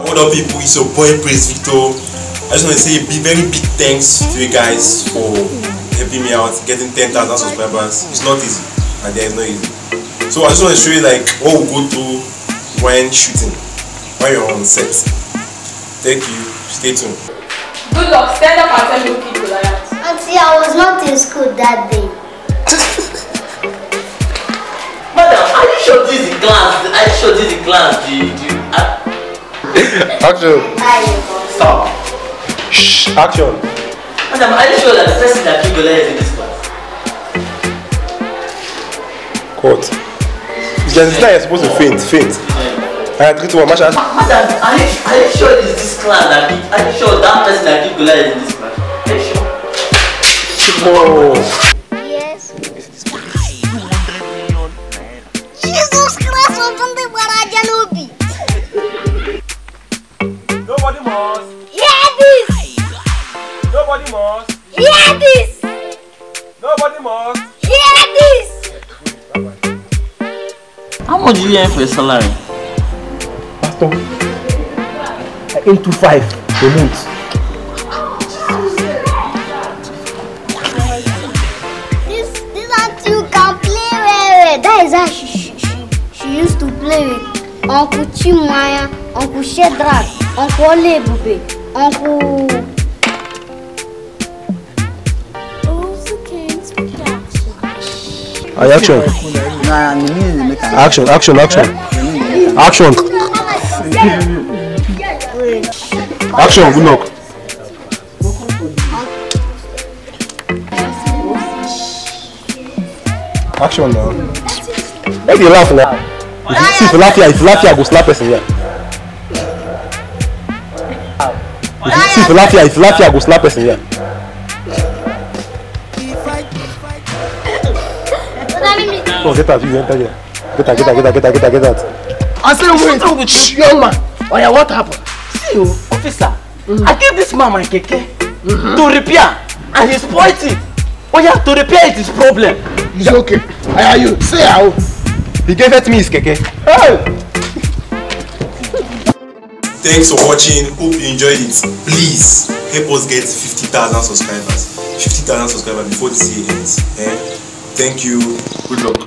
What up, people? It's your boy Praise Victor. I just want to say a very big thanks to you guys for helping me out, getting 10,000 subscribers. It's not easy, and there is no easy. So I just want to show you like what we go through when shooting, when you're on set. Thank you. Stay tuned. Good luck. Stand up and tell me who killed Goliath. Auntie, I was not in school that day. Madam, are you sure this is class? Are you sure this is class? Action. Stop. Shh. Action. Madam, are you sure that the person that killed Goliath is in this class? Cut. It's just like you're supposed to faint. Alright, 3, 2, 1, Masha. Madam, are you sure it is this class that killed? Are you sure that person that killed Goliath is in this class? Are you sure? Whoa. Yes. Jesus Christ, something Barajanobi. Nobody must. Hear this. Nobody must. Hear this. Nobody must. Hear this. How much do you earn for your salary? Pastor, 825 a month. This auntie you can play well. That is how she used to play with Uncle Chimaya, Uncle Shedrack, Uncle Olebube, Uncle. Action. Action. Action, good luck. Action now. Why do you laugh now? If you laugh here, I go slap person here. If you laugh here, I go slap person here. Oh, get out, you enter here. Get out. I said, wait, shh, young man. Oh yeah, what happened? See you, officer. I gave this man my keke to repair, and he spoiled it. Oh yeah, to repair it is problem. It's okay. Are you? Say how. He gave it to me his keke. Hey! Thanks for watching. Hope you enjoyed it. Please help us get 50,000 subscribers. 50,000 subscribers before this year ends. Thank you. Good luck.